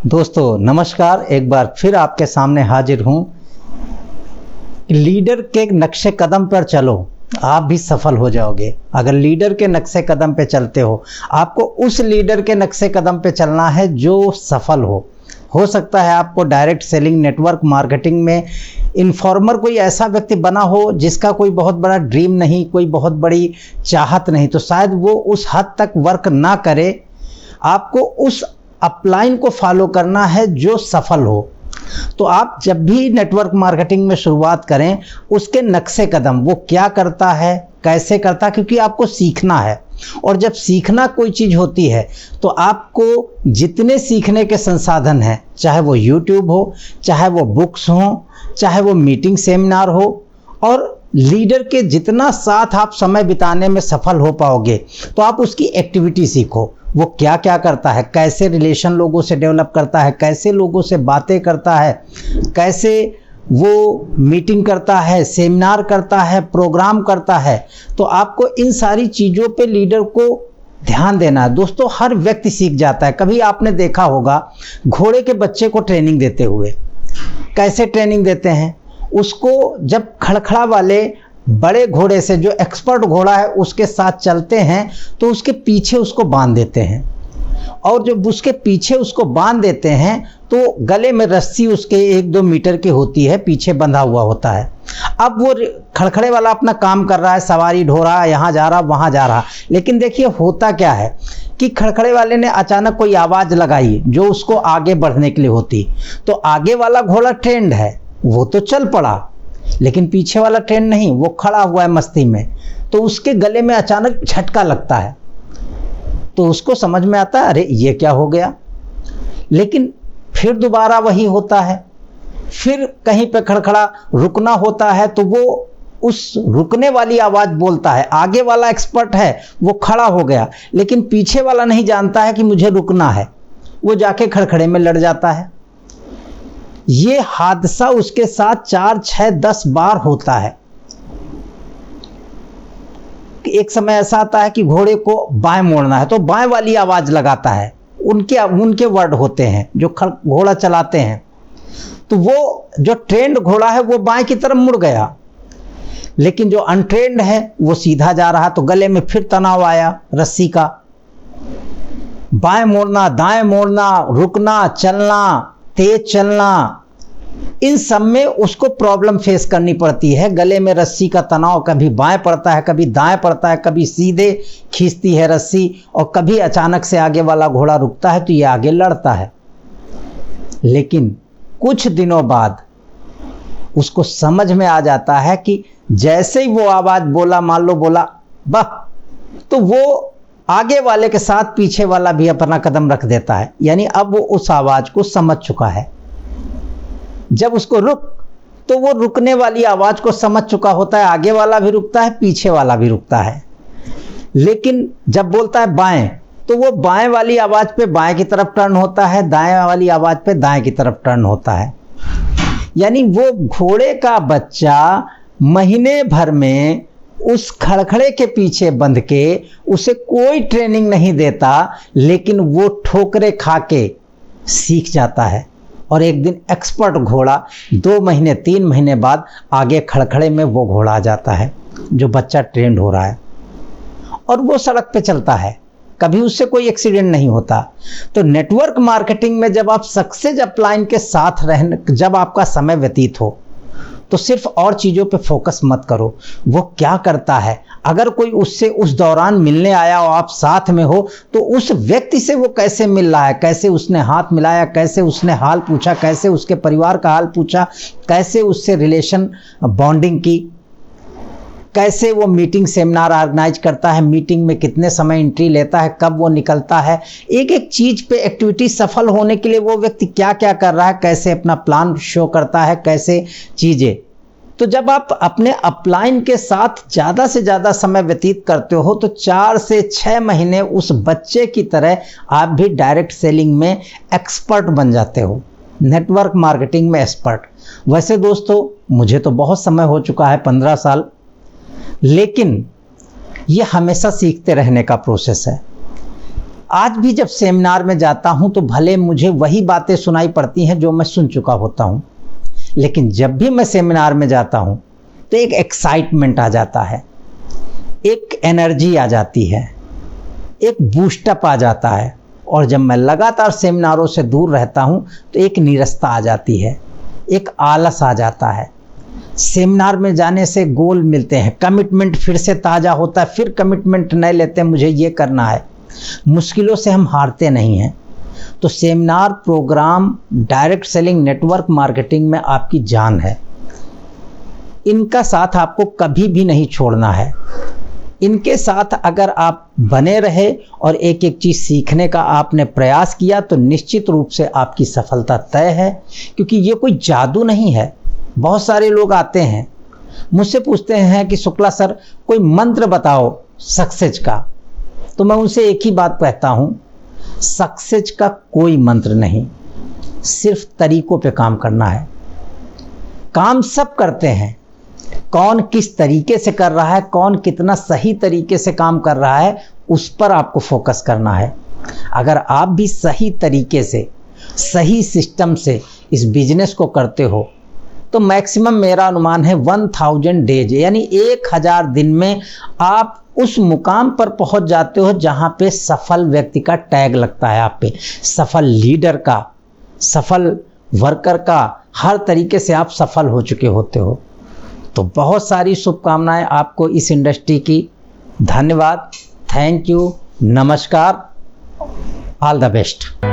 दोस्तों नमस्कार, एक बार फिर आपके सामने हाजिर हूँ। लीडर के नक्शे कदम पर चलो, आप भी सफल हो जाओगे। अगर लीडर के नक्शे कदम पे चलते हो, आपको उस लीडर के नक्शे कदम पे चलना है जो सफल हो सकता है आपको डायरेक्ट सेलिंग, नेटवर्क मार्केटिंग में इन्फॉर्मर कोई ऐसा व्यक्ति बना हो जिसका कोई बहुत बड़ा ड्रीम नहीं, कोई बहुत बड़ी चाहत नहीं, तो शायद वो उस हद तक वर्क ना करे। आपको उस अपलाइन को फॉलो करना है जो सफल हो। तो आप जब भी नेटवर्क मार्केटिंग में शुरुआत करें, उसके नक्शे कदम, वो क्या करता है, कैसे करता है, क्योंकि आपको सीखना है। और जब सीखना कोई चीज़ होती है तो आपको जितने सीखने के संसाधन हैं, चाहे वो यूट्यूब हो, चाहे वो बुक्स हो, चाहे वो मीटिंग सेमिनार हो, और लीडर के जितना साथ आप समय बिताने में सफल हो पाओगे, तो आप उसकी एक्टिविटी सीखो। वो क्या क्या करता है, कैसे रिलेशन लोगों से डेवलप करता है, कैसे लोगों से बातें करता है, कैसे वो मीटिंग करता है, सेमिनार करता है, प्रोग्राम करता है। तो आपको इन सारी चीज़ों पे लीडर को ध्यान देना है। दोस्तों, हर व्यक्ति सीख जाता है। कभी आपने देखा होगा घोड़े के बच्चे को ट्रेनिंग देते हुए, कैसे ट्रेनिंग देते हैं उसको, जब खड़खड़ा वाले बड़े घोड़े से, जो एक्सपर्ट घोड़ा है, उसके साथ चलते हैं तो उसके पीछे उसको बांध देते हैं। और जब उसके पीछे उसको बांध देते हैं तो गले में रस्सी उसके 1-2 मीटर की होती है, पीछे बंधा हुआ होता है। अब वो खड़खड़े वाला अपना काम कर रहा है, सवारी ढो रहा है, यहाँ जा रहा, वहाँ जा रहा। लेकिन देखिए होता क्या है कि खड़खड़े वाले ने अचानक कोई आवाज़ लगाई जो उसको आगे बढ़ने के लिए होती, तो आगे वाला घोड़ा ट्रेंड है, वो तो चल पड़ा, लेकिन पीछे वाला ट्रेंड नहीं, वो खड़ा हुआ है मस्ती में। तो उसके गले में अचानक झटका लगता है, तो उसको समझ में आता है, अरे ये क्या हो गया। लेकिन फिर दोबारा वही होता है, फिर कहीं पे खड़खड़ा रुकना होता है, तो वो उस रुकने वाली आवाज़ बोलता है। आगे वाला एक्सपर्ट है, वो खड़ा हो गया, लेकिन पीछे वाला नहीं जानता है कि मुझे रुकना है, वो जाके खड़खड़े में लड़ जाता है। ये हादसा उसके साथ 4, 6, 10 बार होता है। एक समय ऐसा आता है कि घोड़े को बाएं मोड़ना है, तो बाएं वाली आवाज़ लगाता है। उनके वर्ड होते हैं जो घोड़ा चलाते हैं। तो वो जो ट्रेंड घोड़ा है वो बाएं की तरफ मुड़ गया, लेकिन जो अनट्रेंड है वो सीधा जा रहा। तो गले में फिर तनाव आया रस्सी का। बाएं मोड़ना, दाएं मोड़ना, रुकना, चलना, तेज चलना, इन सब में उसको प्रॉब्लम फेस करनी पड़ती है। गले में रस्सी का तनाव कभी बाएं पड़ता है, कभी दाएं पड़ता है, कभी सीधे खींचती है रस्सी, और कभी अचानक से आगे वाला घोड़ा रुकता है तो ये आगे लड़ता है। लेकिन कुछ दिनों बाद उसको समझ में आ जाता है कि जैसे ही वो आवाज़ बोला, मान लो बोला बह, तो वो आगे वाले के साथ पीछे वाला भी अपना कदम रख देता है। यानी अब वो उस आवाज़ को समझ चुका है। जब उसको रुक, तो वो रुकने वाली आवाज़ को समझ चुका होता है। आगे वाला भी रुकता है, पीछे वाला भी रुकता है। लेकिन जब बोलता है बाएं, तो वो बाएं वाली आवाज़ पे बाएं की तरफ टर्न होता है, दाएं वाली आवाज़ पे दाएं की तरफ टर्न होता है। यानी वो घोड़े का बच्चा महीने भर में उस खड़खड़े के पीछे बंध के उसे कोई ट्रेनिंग नहीं देता, लेकिन वो ठोकरे खा के सीख जाता है। और एक दिन एक्सपर्ट घोड़ा 2 महीने 3 महीने बाद आगे खड़खड़े में वो घोड़ा आ जाता है जो बच्चा ट्रेंड हो रहा है, और वो सड़क पे चलता है, कभी उससे कोई एक्सीडेंट नहीं होता। तो नेटवर्क मार्केटिंग में जब आप सक्सेस अपलाइन के साथ रहने, जब आपका समय व्यतीत हो, तो सिर्फ और चीज़ों पे फोकस मत करो। वो क्या करता है, अगर कोई उससे उस दौरान मिलने आया और आप साथ में हो, तो उस व्यक्ति से वो कैसे मिल रहा है, कैसे उसने हाथ मिलाया, कैसे उसने हाल पूछा, कैसे उसके परिवार का हाल पूछा, कैसे उससे रिलेशन बॉन्डिंग की, कैसे वो मीटिंग सेमिनार ऑर्गेनाइज करता है, मीटिंग में कितने समय एंट्री लेता है, कब वो निकलता है, एक एक चीज़ पे एक्टिविटी सफल होने के लिए वो व्यक्ति क्या क्या कर रहा है, कैसे अपना प्लान शो करता है, कैसे चीज़ें। तो जब आप अपने अपलाइन के साथ ज़्यादा से ज़्यादा समय व्यतीत करते हो, तो 4 से 6 महीने उस बच्चे की तरह आप भी डायरेक्ट सेलिंग में एक्सपर्ट बन जाते हो, नेटवर्क मार्केटिंग में एक्सपर्ट। वैसे दोस्तों, मुझे तो बहुत समय हो चुका है, 15 साल, लेकिन ये हमेशा सीखते रहने का प्रोसेस है। आज भी जब सेमिनार में जाता हूं तो भले मुझे वही बातें सुनाई पड़ती हैं जो मैं सुन चुका होता हूं, लेकिन जब भी मैं सेमिनार में जाता हूं तो एक एक्साइटमेंट आ जाता है, एक एनर्जी आ जाती है, एक बूस्टअप आ जाता है। और जब मैं लगातार सेमिनारों से दूर रहता हूं तो एक नीरसता आ जाती है, एक आलस आ जाता है। सेमिनार में जाने से गोल मिलते हैं, कमिटमेंट फिर से ताज़ा होता है, फिर कमिटमेंट नए लेते हैं, मुझे ये करना है। मुश्किलों से हम हारते नहीं हैं। तो seminar, programme, direct selling, network marketing में आपकी जान है। इनका साथ आपको कभी भी नहीं छोड़ना है। इनके साथ अगर आप बने रहे और एक एक चीज़ सीखने का आपने प्रयास किया तो निश्चित रूप से आपकी सफलता तय है, क्योंकि ये कोई जादू नहीं है। बहुत सारे लोग आते हैं मुझसे पूछते हैं कि शुक्ला सर कोई मंत्र बताओ सक्सेस का, तो मैं उनसे एक ही बात कहता हूँ, सक्सेस का कोई मंत्र नहीं, सिर्फ तरीकों पे काम करना है। काम सब करते हैं, कौन किस तरीके से कर रहा है, कौन कितना सही तरीके से काम कर रहा है, उस पर आपको फोकस करना है। अगर आप भी सही तरीके से, सही सिस्टम से इस बिजनेस को करते हो तो मैक्सिमम मेरा अनुमान है 1000 डेज यानी 1000 दिन में आप उस मुकाम पर पहुंच जाते हो जहां पे सफल व्यक्ति का टैग लगता है आप पे, सफल लीडर का, सफल वर्कर का, हर तरीके से आप सफल हो चुके होते हो। तो बहुत सारी शुभकामनाएं आपको इस इंडस्ट्री की। धन्यवाद, थैंक यू, नमस्कार, ऑल द बेस्ट।